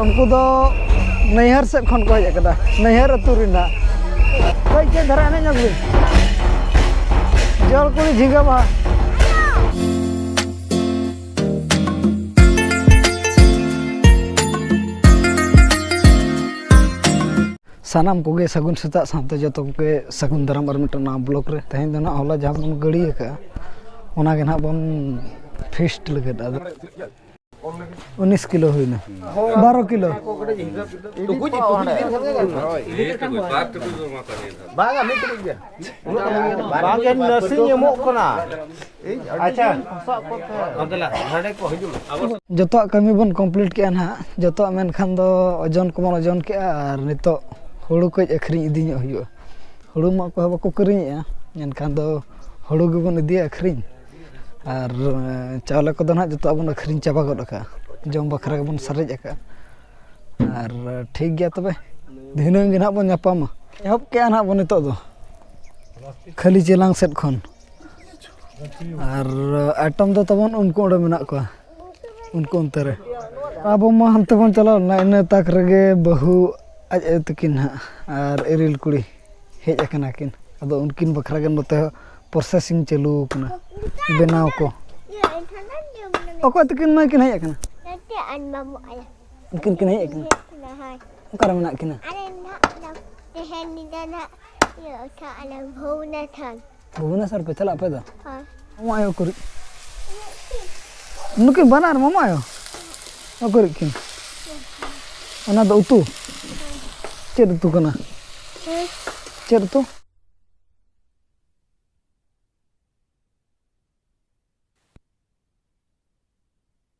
उनको दो नैहर से खन को हज कदा Naihar-Atu Rin ना कोई के धरा ने जग जल कुड़ी झिंगा बा सानाम कोगे सगुन सेता सामते जतो के सगुन दाराम और मिटन ना ब्लॉक रे तहें दना होला जहां बन गड़ी का ओना के ना बन फिस्ट लगे 19 किलो हुई ना 12 किलो जतो कमी बन कंप्लीट के ना जतो मेन खान दो ओजन को बन ओजन के और नितो हुड़ू को अखरी इदी हुआ हुड़ू मा को बाको करिया एनखान दो हुड़ू गे बन इदी अखरी और चावल को दो ना जतो बन अखरी चाबा गड का जम बखरा के बन सरेज का और ठीक गया तबे दिनंग गे ना बन नापामा एहब के ना बन नितो दो खाली चेलांग सेट खन और आइटम दो तबन उनको ओडे मेना को उनको अंतरे अब मा हमते बन चलाव ना इन तक रगे बहु आज तकिन और इरिल कुड़ी हेज अकना किन अदो उनकिन बखरा के नते प्रोसेसिंग चालू कना बनाव को ओको तकिन मा किन हेज अकना नते अन मामू आया उनकिन किन हेज अकना हाय ओकरा मना किना अरे ना तेहन निदाना यो सा अला भुवना सर पे चला पे दा हां मामा आयो कुरी नुकिन बनार मामा आयो ओकरी किन अना दो उतू चेर तू कना चेर तू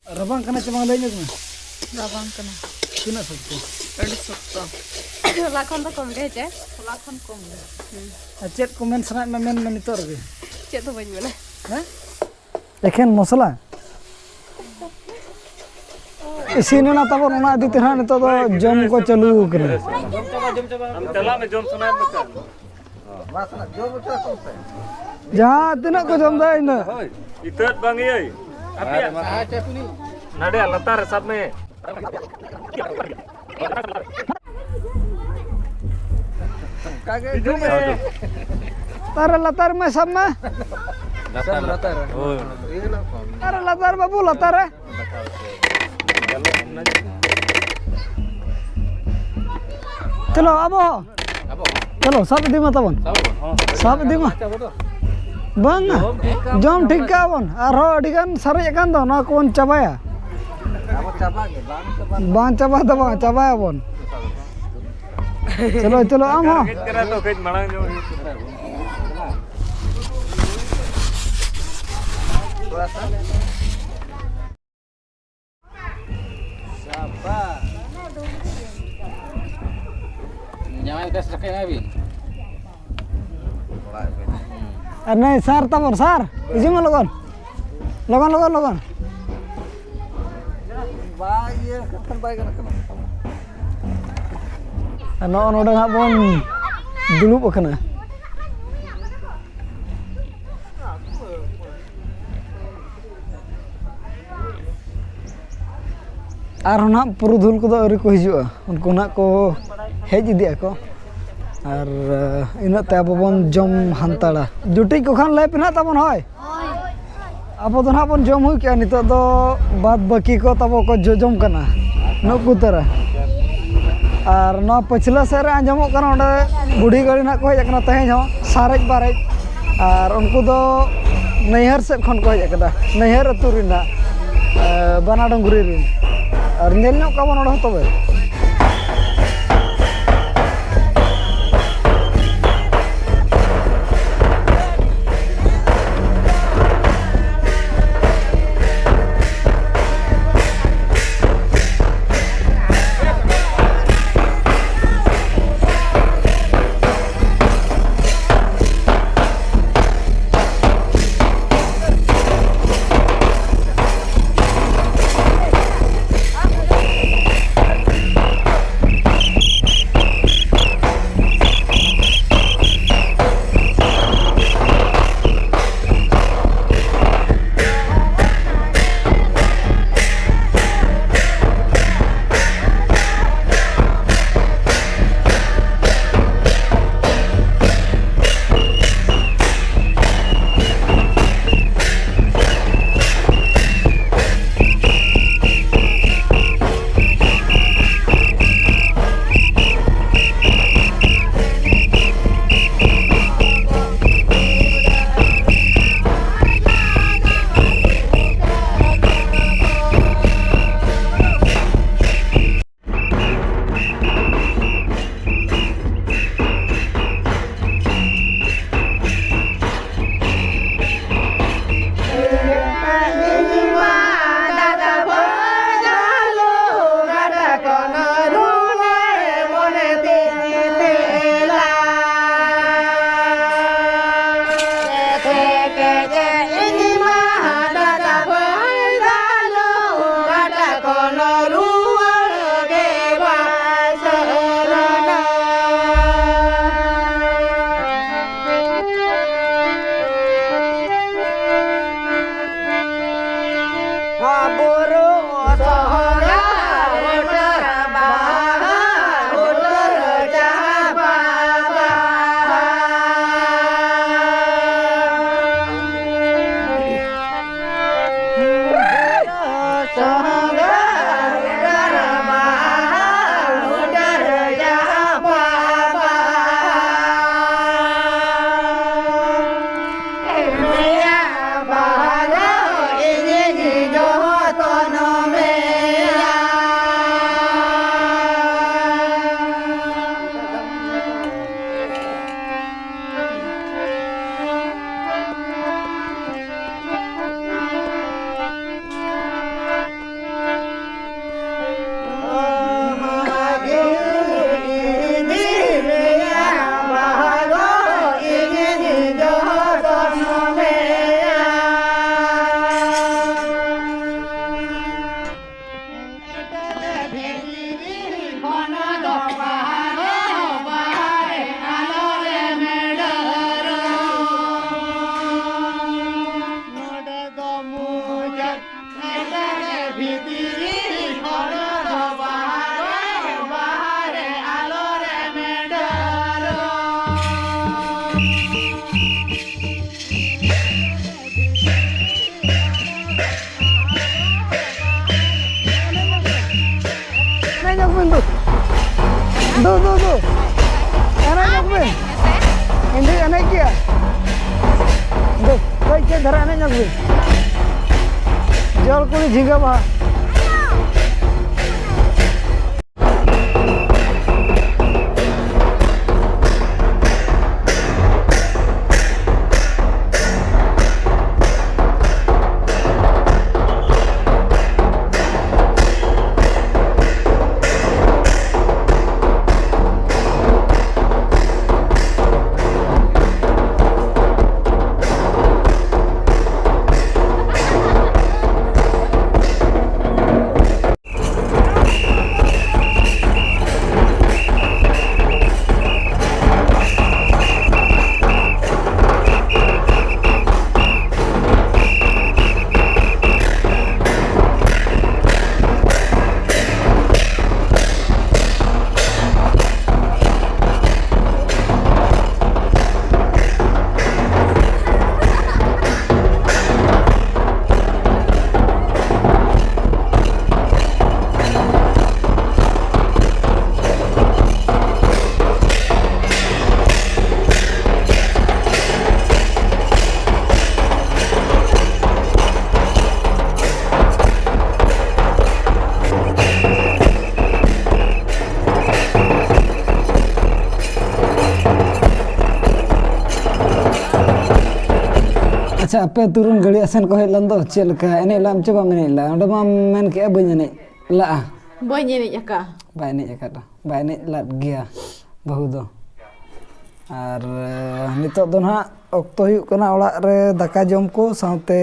रबांग कना चमा ले नी रबांग कना किना सकते अड़ी सकता लाखन तो कम गे जे लाखन कम चेर कमेंट सना मेन नितो रे चेर तो बन मेना हैं एखेन मसला इसीने ना तब ना दी तेना नितो दो जम को चालू करे जम चबा हम चला में जम सुनाय मत वासना जम चला सुनते जहां तिना को जम दा इन इतत बांगी ए अपिया चेपुनी नडे लतार सब में कागे जो में तार लतार में सब में लतार अरे लतार बाबू लतार चलो अब चलो सब दी मत बन सब दी मा बन जम ठीक का बन आरो अडिगान सरे कान दो ना कोन चाबाया बान चाबा दो चाबाया बन चलो चलो आम हो करा तो कई मणा जो थोड़ा सा साबा nyamai udah selesai nabi नहीं सर तब सर इजी में लगन लगन लगन लगन बाय ये कथन बाय कना नो नोडे हा बन दुलुब कना और ना पुरुधुल को अरी को हिजुआ उनको ना को हेज इदी को और इनते अब बन जम हांताड़ा जुटी को खान ले पिना तबन होय अब तो ना बन जम हुई क्या नितो दो बाद बाकी को तब को जम कना नुकु तरह और ना पछला से रे आंजमो कना ओंडे बुढ़ी गाड़ी ना को हेज कना तहें हो सारेज बारेज और उनको दो नैहर से खन को हेज कदा Naihar-Atu Rin ना बना डंगरी रिन और नेल नो का बन ओंडे तबे enek kia. Dek, kau ke dhara enek nyagbi. Jal kuli jingga bah. अच्छा पे तुरंत गड़ी असन को हेलन दो चल का एने लाम चबा मेने ला ओंडे मा मेन के बन एने ला बन एने जका बाय एने जका दो बाय एने लात गया बहु दो आर नितो दो ना ऑक्तो हुयु कना ओड़ा रे दाका जम को साथे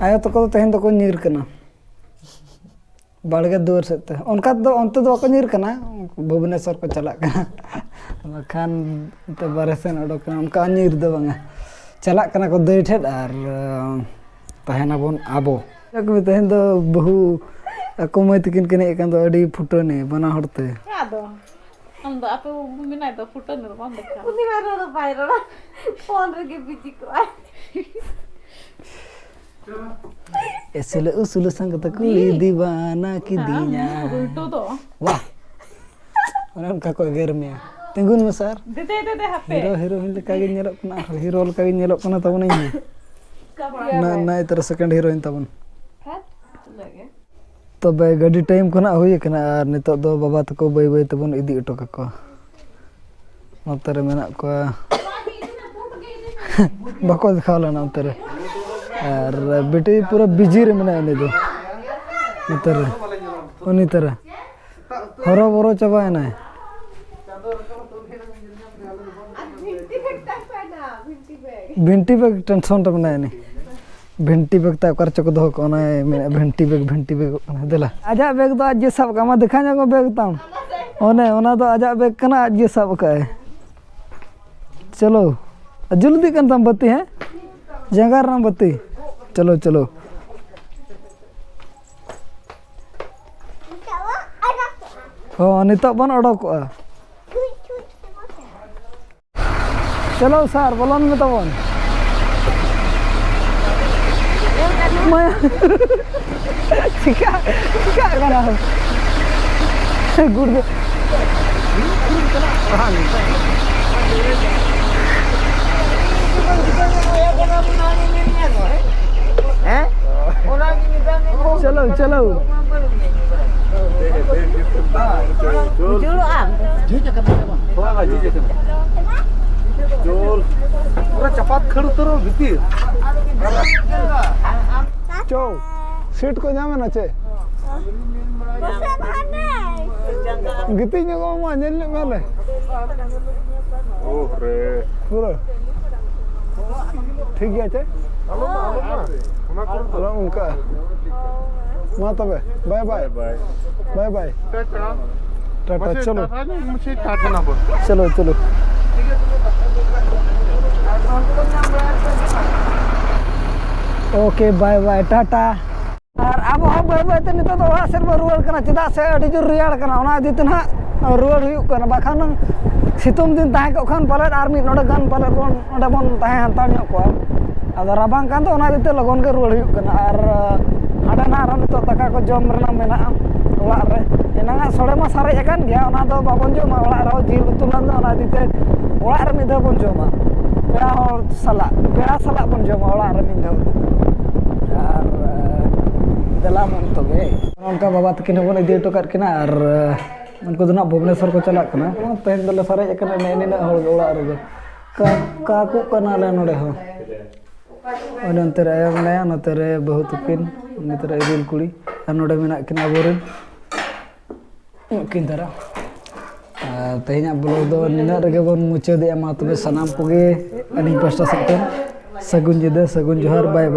आयो तो को तहन तो को नीर कना बाड़गे दूर सेते उनका दो अंत दो को नीर कना भुवनेश्वर को चला कना खान ते बारे सेन ओडो कना उनका नीर दो बंगा चला कना को दई ठेड आर तहना बोन आबो जक तहन दो बहु अकुमय तकिन कने एकन दो अडी फुटने बना हड़ते आदो हम दो आपे मिना दो फुटने बम देखा उनी मारो दो पाइरो फोन रे के बिजी को ऐसे उसूल संग तकुली दीवाना की दिया उल्टो दो वाह उनका को गेर में तिंगुन में सर दे हापे हीरो हीरोइन लका गे नेलो कना हीरो लका गे नेलो कना तबन ना ना इतर सेकंड हीरोइन तबन तबे गाड़ी टाइम कना होय कना आर नितो दो बाबा तको बाय बाय तबन इदी अटो kako नतरे मेना को बको दिखावला ना नतरे आर बेटी पूरा बिजी रे मेना ने दो नतरे उनी तरह हरो बरो चबाय ना भिंटी बैग टेंशन रे बनाए ने भिंटी बैग ता कर चको दो कोना भिंटी बैग देला आजा बैग तो आज सब कामा दिखा जागो बैग ताम ओना तो आजा बैग कना आज सब का है चलो जल्दी कन तम बत्ती है जंगार नाम बत्ती चलो चलो हो नितो बन ओडको चलो सर बोलन में तो बन चिका कना गुड चलो चलो जोर पूरा चपात खड़ तो भीतर चो सीट को जामे ना चे गिती ने को मा नेल मेले ओह रे पूरा ठीक है चे हेलो उनका मा तबे bye bye bye bye tata चलो चलो चलो ओके बाय बाय टाटा और अब हम बाय बाय ते नितो तो ओरा सेर रुवाड़ कना चदा से अडी जोर रियाड़ कना ओना दित ना रुवाड़ हुयु कना बाखान सितुम दिन ताहे को खान पाले आर मी नोडे गान पाले बोन ओडे बोन ताहे हंता ᱧᱚᱜ को आदा राबांग कान तो ओना दिते लगन के रुवाड़ हुयु कना और हाडे ना नितो दाका को जम रेना मेना ओड़ा रे Enang sore mas sare kan dia, ona do babon joma olah rau jil utulan do ona dite olah re midha bon joma. Pera hor salak bon joma olah re midha. Ar dalam untuk onka baba takin bon idi to kat kina ar unku do na Bhubaneswar ko chalak kana. Pen dole sare kan ne na hol olah re ka ku kana le node ho. Onontere ayam naya notere bahu tukin notere iril kuri anode menak kina aborin mungkin tara tehnya blog do nina rege bon muche de ama tobe sanam poge ani pasta sekten sagun jeda sagun johar bye bye.